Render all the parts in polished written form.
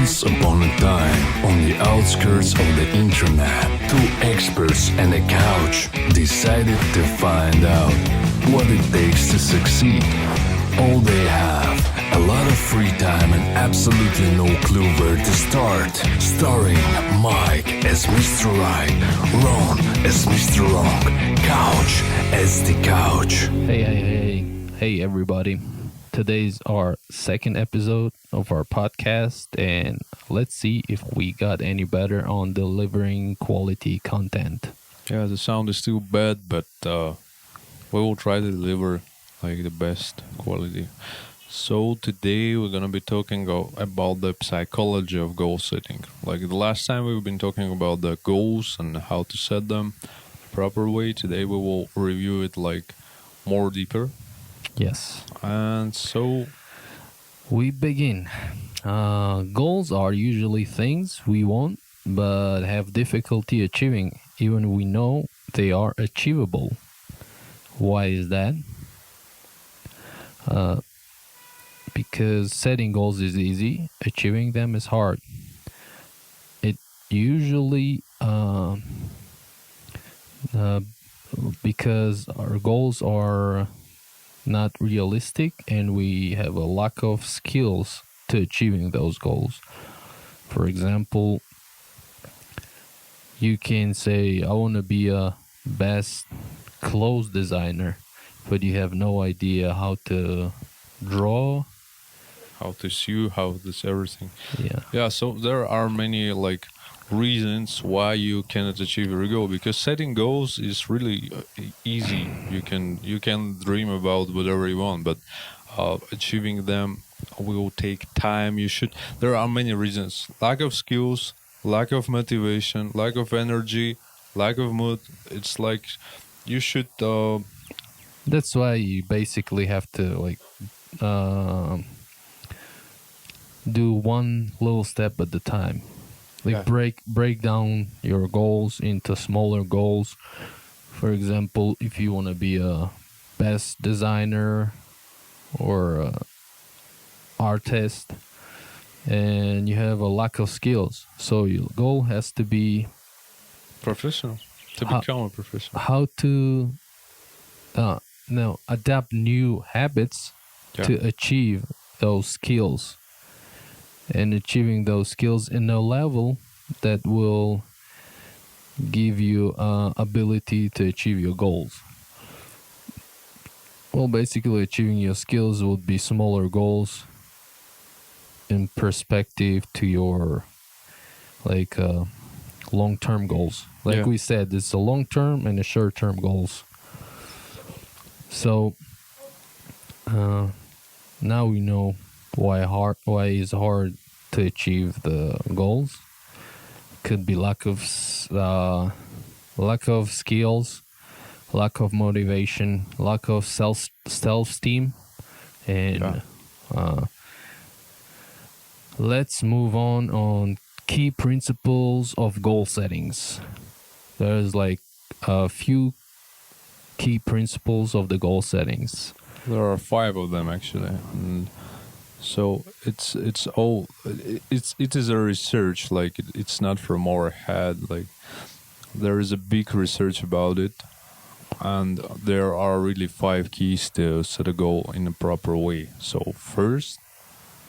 Once upon a time, on the outskirts of the internet, two experts and a couch decided to find out what it takes to succeed. All they have, a lot of free time and absolutely no clue where to start. Starring Mike as Mr. Right, Ron as Mr. Wrong, Couch as the Couch. Hey, everybody. Today's our second episode of our podcast, and let's see if we got any better on delivering quality content. Yeah, the sound is still bad, but we will try to deliver like the best quality. So today we're gonna be talking about the psychology of goal setting. Like the last time we've been talking about the goals and how to set them the proper way. Today we will review it like more deeper. Yes. And so We begin. Goals are usually things we want but have difficulty achieving, even we know they are achievable. Why is that? Because setting goals is easy, achieving them is hard. It usually because our goals are not realistic and we have a lack of skills to achieving those goals. For example, you can say, I want to be a best clothes designer, but you have no idea how to draw. how to sew, how this everything. Yeah. Yeah, so there are many like reasons why you cannot achieve your goal, because setting goals is really easy. You can dream about whatever you want, but achieving them will take time. There are many reasons: lack of skills, lack of motivation, lack of energy, lack of mood. It's like you should That's why you basically have to do one little step at a time. Like break down your goals into smaller goals. For example, if you want to be a best designer or a artist and you have a lack of skills, so your goal has to be professional to How- become a professional. how to adapt new habits Yeah. to achieve those skills, and achieving those skills in a level that will give you ability to achieve your goals. Well, basically achieving your skills would be smaller goals in perspective to your long-term goals. Like Yeah. we said, it's a long-term and a short-term goals. So now we know why it's hard to achieve the goals. Could be lack of skills, lack of motivation, lack of self-esteem, and let's move on key principles of goal settings. There's like a few key principles of the goal settings. There are 5 of them actually, and so it is a research. Like it's not from our head. Like there is a big research about it, and there are really 5 keys to set a goal in a proper way. So first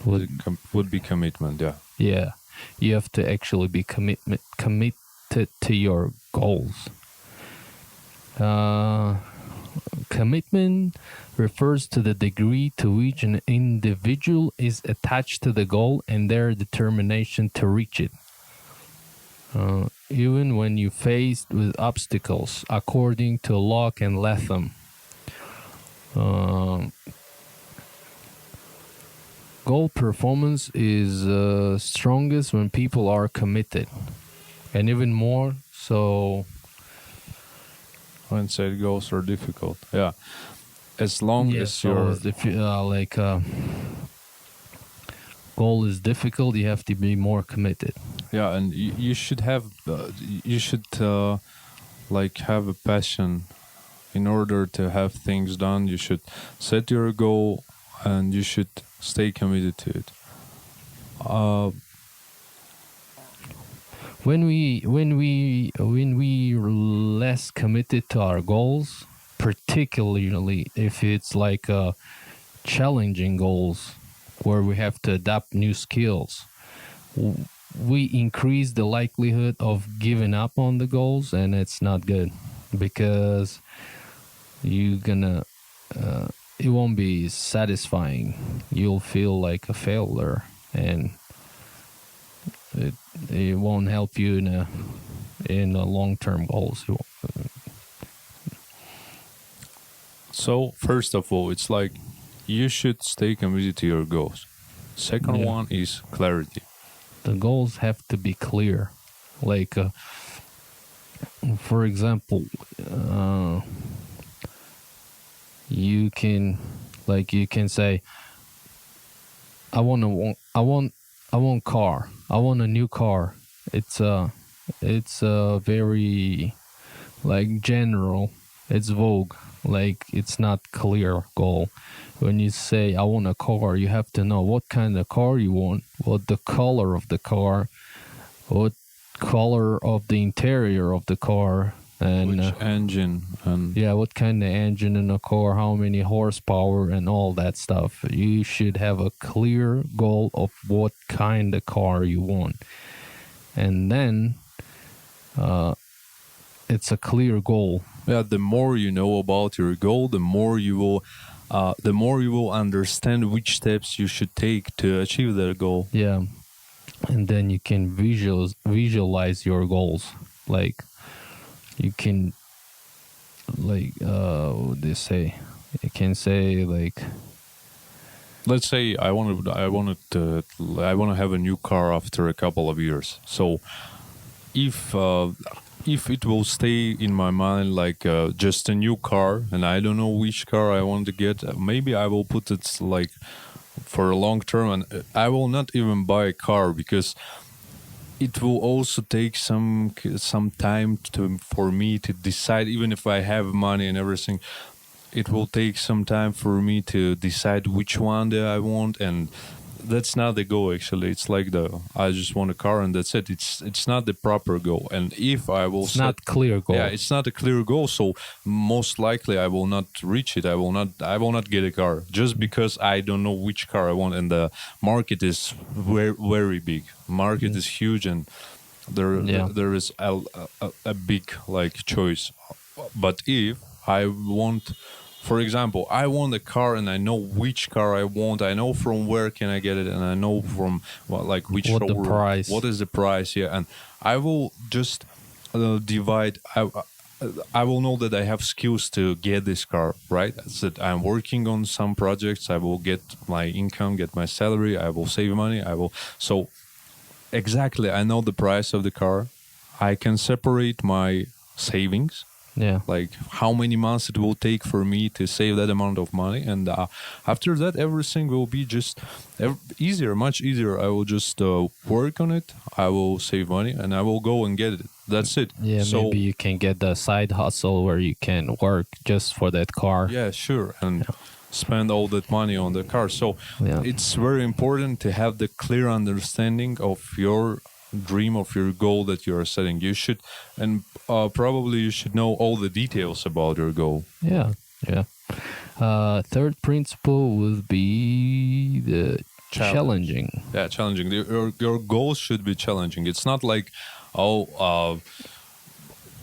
would be commitment. Yeah, you have to actually be committed to your goals. Commitment refers to the degree to which an individual is attached to the goal and their determination to reach it. Even when you're faced with obstacles, according to Locke and Latham. Goal performance is strongest when people are committed, and even more so. When set goals are difficult. Yeah, as long as you're goal is difficult, you have to be more committed. yeah, and you should have have a passion in order to have things done. You should set your goal and you should stay committed to it. when we less committed to our goals, particularly if it's like challenging goals where we have to adapt new skills, we increase the likelihood of giving up on the goals, and it's not good because you're gonna it won't be satisfying. You'll feel like a failure, and it it won't help you in a long-term goals. So first of all, it's like you should stay committed to your goals. Second Yeah. one is clarity. The goals have to be clear. Like, for example, you can, you can say, I want car. I want a new car. It's a very general. It's vogue. Like, it's not clear goal. When you say I want a car, you have to know what kind of car you want, what the color of the car, what color of the interior of the car, and Which engine and yeah, what kind of engine in a car, how many horsepower, and all that stuff. You should have a clear goal of what kind of car you want, and then it's a clear goal. yeah, the more you know about your goal, the more you will understand which steps you should take to achieve that goal. Yeah, and then you can visualize your goals. Like, you can, what they say, you can say, like, Let's say I want to have a new car after a couple of years. So if it will stay in my mind like just a new car, and I don't know which car I want to get, maybe I will put it like for a long term, and I will not even buy a car because it will also take some time for me to decide. Even if I have money and everything, it will take some time for me to decide which one that I want, and that's not the goal. Actually, it's like I just want a car and that's it. It's not the proper goal. And if I will it's not clear goal. yeah, it's not a clear goal, so most likely I will not reach it. I will not get a car just because I don't know which car I want, and the market is very, very big. Market is huge, and there is a big like choice. But if I want, for example, I want a car and I know which car I want. I know from where can I get it, and I know from which What the showroom, price. what is the price, yeah. And I will just divide. I will know that I have skills to get this car, right? That's it. I'm working on some projects. I will get my income, get my salary. I will save money. So exactly. I know the price of the car. I can separate my savings, Yeah. like how many months it will take for me to save that amount of money, and after that everything will be just easier, much easier. I will just work on it, I will save money, and I will go and get it. That's it. Yeah, So maybe you can get the side hustle where you can work just for that car. yeah, sure, and spend all that money on the car. So Yeah. it's very important to have the clear understanding of your dream, of your goal that you are setting. You should, and probably you should know all the details about your goal. Yeah, yeah. Third principle would be the challenging. Yeah, challenging. Your goals should be challenging. It's not like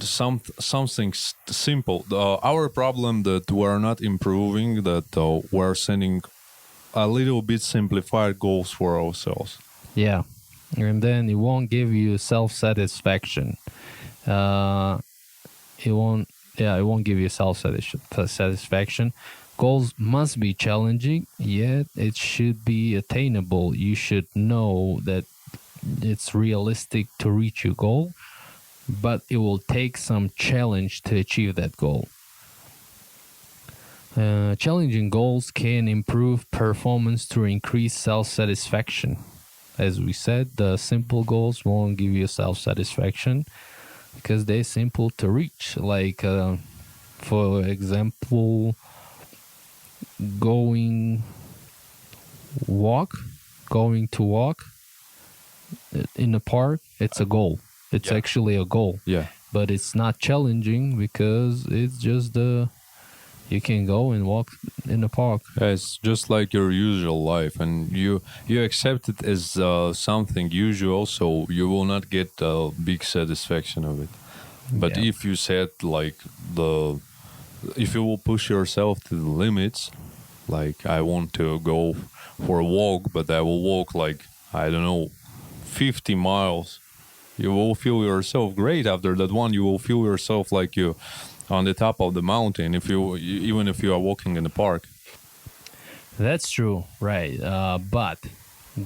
something simple. Our problem that we're not improving, that we're setting a little bit simplified goals for ourselves. Yeah, and then it won't give you self-satisfaction. It won't. Yeah, it won't give you self-satisfaction. Goals must be challenging, yet it should be attainable. You should know that it's realistic to reach your goal, but it will take some challenge to achieve that goal. Challenging goals can improve performance through increased self-satisfaction. As we said, the simple goals won't give you self-satisfaction because they're simple to reach. Like, for example, going to walk in the park, it's a goal. It's Yeah. actually a goal. Yeah. But it's not challenging because it's just you can go and walk in the park. Yeah, it's just like your usual life, and you accept it as something usual, so you will not get big satisfaction of it. But Yeah. if you set like the, if you will push yourself to the limits, like I want to go for a walk, but I will walk like, I don't know, 50 miles. You will feel yourself great after that one. You will feel yourself like you on the top of the mountain if you, even if you are walking in the park. That's true, right? But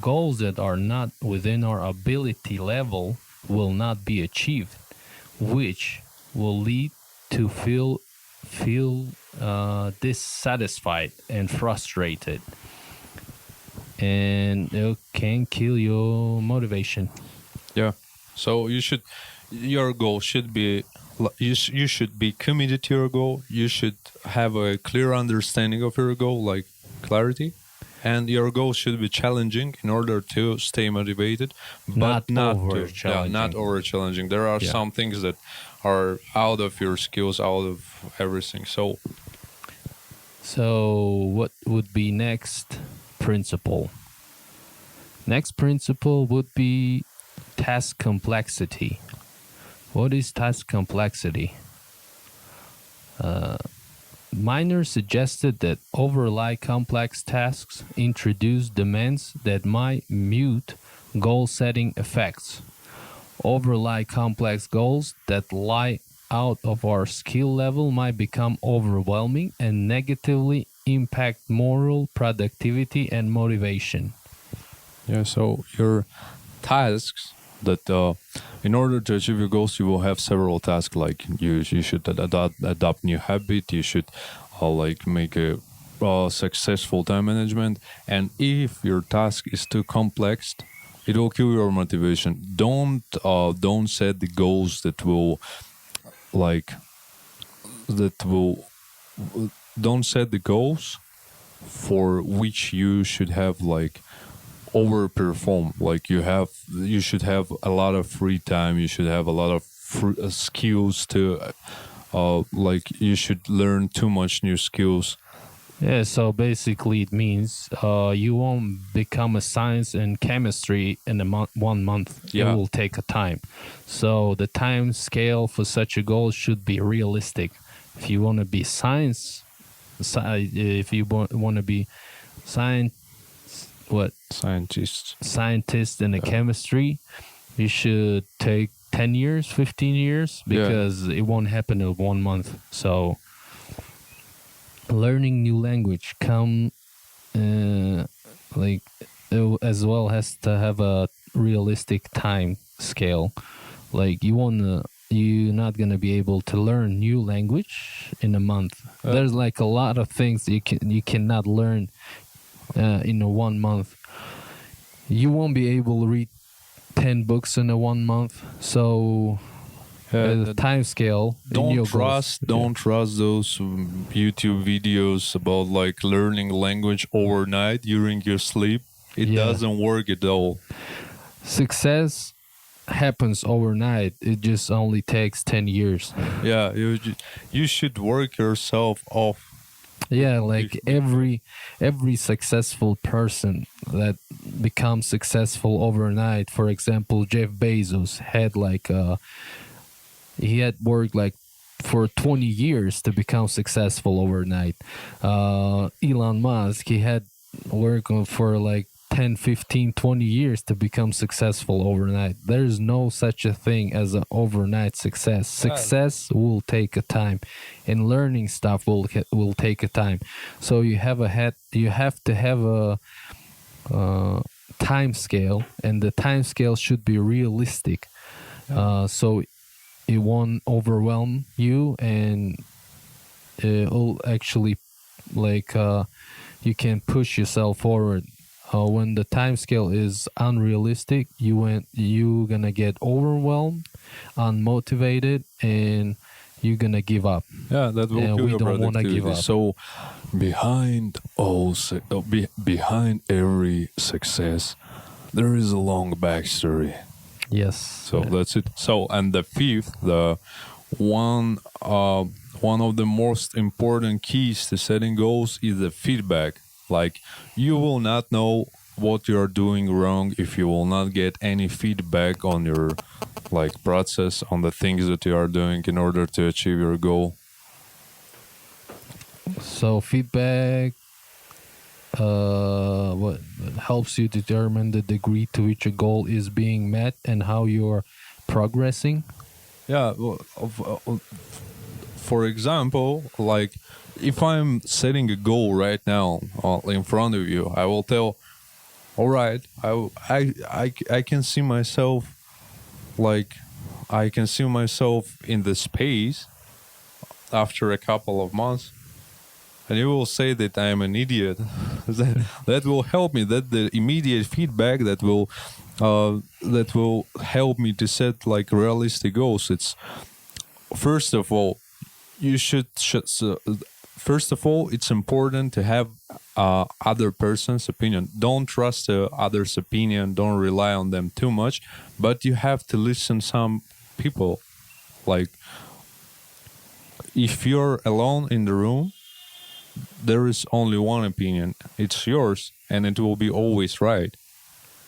goals that are not within our ability level will not be achieved, which will lead to feel dissatisfied and frustrated, and it can kill your motivation. Yeah. So you should, your goal should be, you should be committed to your goal. You should have a clear understanding of your goal, like clarity. And your goal should be challenging in order to stay motivated, but Not not over to, yeah, not challenging. over challenging. There are Yeah. some things that are out of your skills, out of everything. So So, what would be next principle? Next principle would be task complexity. What is task complexity? Miners suggested that overlay complex tasks introduce demands that might mute goal setting effects. Overlay complex goals that lie out of our skill level might become overwhelming and negatively impact moral, productivity, and motivation. yeah, so your tasks that in order to achieve your goals, you will have several tasks. Like you should adopt new habit. You should like make a successful time management. And if your task is too complex, it will kill your motivation. Don't set the goals that will like that will don't set the goals for which you should have like overperform. Like you should have a lot of free time. You should have a lot of skills to like you should learn too much new skills. Yeah, so basically it means you won't become a science and chemistry in a 1 month. Yeah. It will take a time. So the time scale for such a goal should be realistic. If you want to be if you want to be science, Scientists. scientist in a chemistry, you should take 10 years, 15 years, Yeah. because it won't happen in 1 month. So learning new language like as well has to have a realistic time scale. Like you're not gonna be able to learn new language in a month. There's like a lot of things you cannot learn in a 1 month. You won't be able to read 10 books in a 1 month. So the time scale in your goals. Don't trust those YouTube videos about like learning language overnight during your sleep. It Yeah. doesn't work at all. Success happens overnight. It just only takes 10 years. Yeah, you should work yourself off. Yeah, like every successful person that becomes successful overnight. For example, Jeff Bezos had like he had worked like for 20 years to become successful overnight. Elon Musk, he had worked for like 10, 15, 20 years to become successful overnight. There's no such a thing as an overnight success. Success will take a time, and learning stuff will take a time. So you have to have a time scale, and the time scale should be realistic. So it won't overwhelm you, and it will actually like you can push yourself forward. When the time scale is unrealistic, you gonna get overwhelmed, unmotivated, and you're gonna give up. Yeah, that will Yeah, kill we your don't wanna give productivity. up. So behind every success, there is a long backstory. Yes. So that's it. So, and the fifth, the one one of the most important keys to setting goals is the feedback. Like, you will not know what you are doing wrong if you will not get any feedback on your like process, on the things that you are doing in order to achieve your goal. So feedback what helps you determine the degree to which a goal is being met and how you're progressing. Yeah, for example, like if I'm setting a goal right now in front of you, I will tell, all right, I can see myself, like, I can see myself in the space after a couple of months. And you will say that I am an idiot. That will help me. That the immediate feedback that will help me to set like realistic goals. It's first of all, you first of all, it's important to have other person's opinion. Don't trust the other's opinion. Don't rely on them too much. But you have to listen some people. Like, if you're alone in the room, there is only one opinion. It's yours, and it will be always right.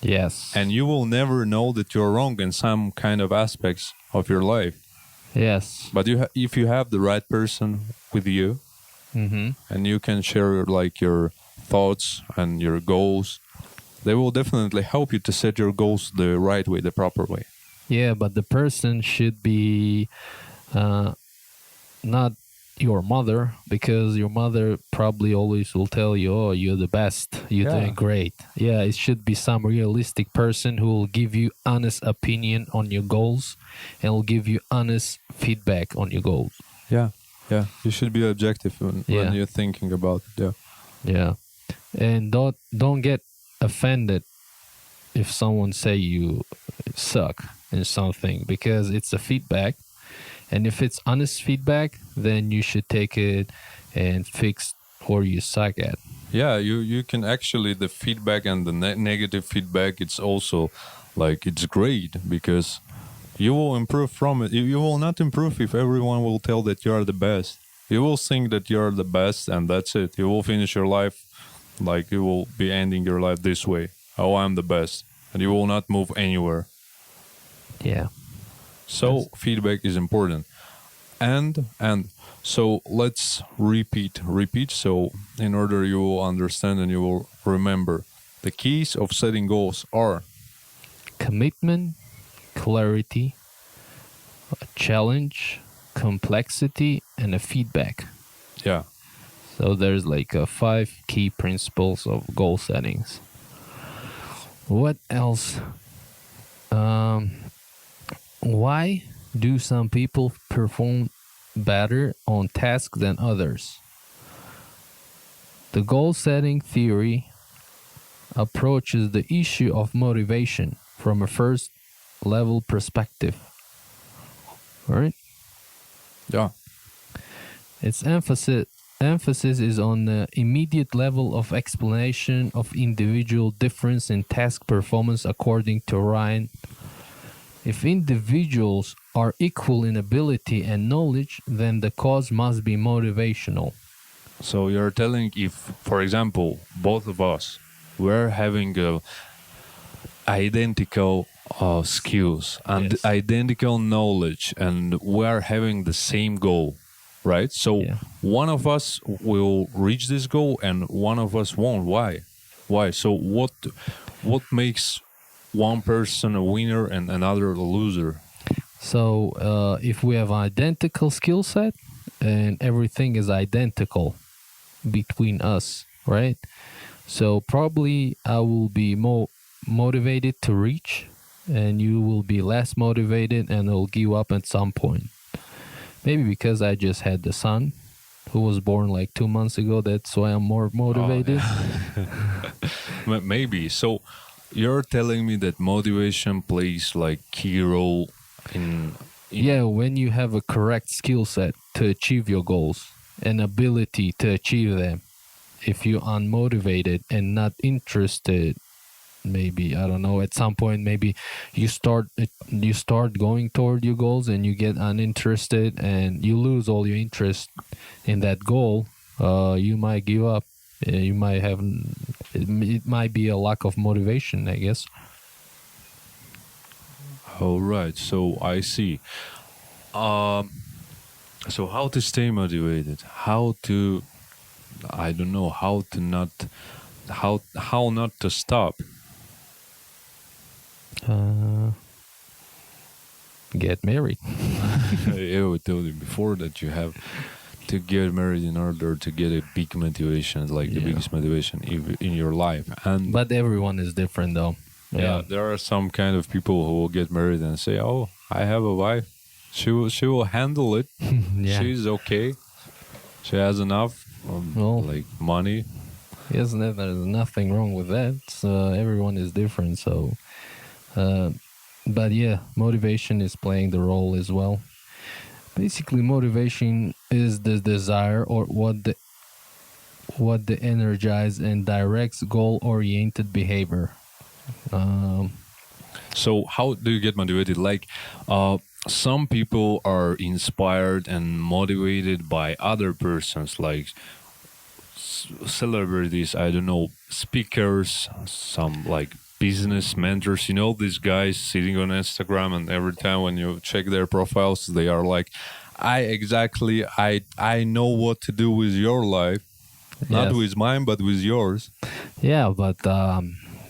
Yes. And you will never know that you're wrong in some kind of aspects of your life. Yes. But if you have the right person with you, and you can share like your thoughts and your goals, they will definitely help you to set your goals the right way, the proper way. Yeah, but the person should be not your mother, because your mother probably always will tell you, oh, you're the best, you're Yeah. doing great. Yeah, it should be some realistic person who will give you honest opinion on your goals and will give you honest feedback on your goals. Yeah. You should be objective when Yeah. you're thinking about it. Yeah. Yeah. And don't get offended if someone say you suck in something, because it's a feedback. And if it's honest feedback, then you should take it and fix where you suck at. Yeah, you can actually, the feedback and the negative feedback, it's also like, it's great because you will improve from it. You will not improve if everyone will tell that you are the best. You will think that you are the best, and that's it. You will finish your life like you will be ending your life this way. Oh, I'm the best, and you will not move anywhere. Yeah. So feedback is important. And so let's repeat. So in order you will understand and you will remember, the keys of setting goals are Commitment, clarity, a challenge, complexity, and a feedback. yeah. So there's like 5 key principles of goal settings. What else? Why do some people perform better on tasks than others? The goal setting theory approaches the issue of motivation from a first level perspective. All right? Yeah. Its emphasis is on the immediate level of explanation of individual difference in task performance according to Ryan. If individuals are equal in ability and knowledge, then the cause must be motivational. So you're telling, if, for example, both of us were having identical skills and Yes. identical knowledge, and we're having the same goal, right? So Yeah. one of us will reach this goal and one of us won't. Why? So what makes one person a winner and another a loser? So if we have identical skill set and everything is identical between us, right? So probably I will be more motivated to reach, and you will be less motivated and will give up at some point. Maybe because I just had the son who was born like 2 months ago, that's why I'm more motivated. Maybe. So you're telling me that motivation plays like key role in Yeah, when you have a correct skill set to achieve your goals and ability to achieve them, if you're unmotivated and not interested, maybe I don't know, at some point maybe you start going toward your goals and you get uninterested and you lose all your interest in that goal. You might give up. You might have it might be a lack of motivation, I guess. All right, so I see. Um, so how to stay motivated? How to, I don't know, how to not, how not to stop. uh, get married. I told you before that you have to get married in order to get a big motivation, like the Yeah. biggest motivation in your life. And But everyone is different though. yeah, there are some kind of people who will get married and say, "Oh, I have a wife. She will handle it. Yeah. She's okay. She has enough, Well, like money." isn't it? There's nothing wrong with that. So everyone is different. So, uh, but yeah, motivation is playing the role as well. Basically, motivation is the desire or what the energize and directs goal-oriented behavior. Um, So how do you get motivated? Like, some people are inspired and motivated by other persons, like celebrities. I don't know, speakers, some like business mentors. You know, these guys sitting on Instagram, and every time when you check their profiles, they are like, I know what to do with your life, not Yes. with mine, but with yours." Yeah, but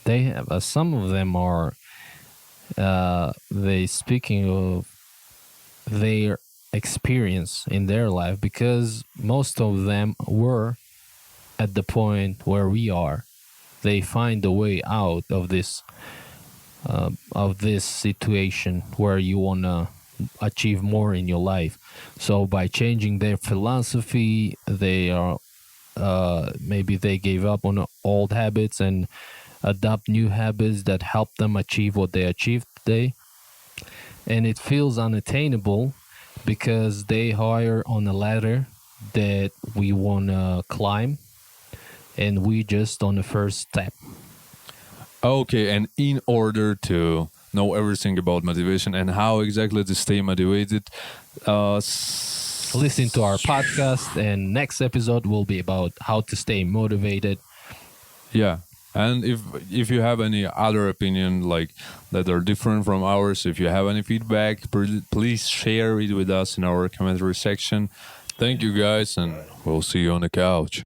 they have some of them are they speaking of their experience in their life because most of them were at the point where we are. They find a way out of this situation where you wanna achieve more in your life. So by changing their philosophy, they are maybe they gave up on old habits and adopt new habits that help them achieve what they achieved today. And it feels unattainable because they hire on a ladder that we want to climb and we just on the first step. Okay, and in order to know everything about motivation and how exactly to stay motivated, Listen to our podcast, and next episode will be about how to stay motivated. yeah. And if you have any other opinion like that are different from ours, if you have any feedback, please share it with us in our commentary section. Thank you guys, and we'll see you on the couch.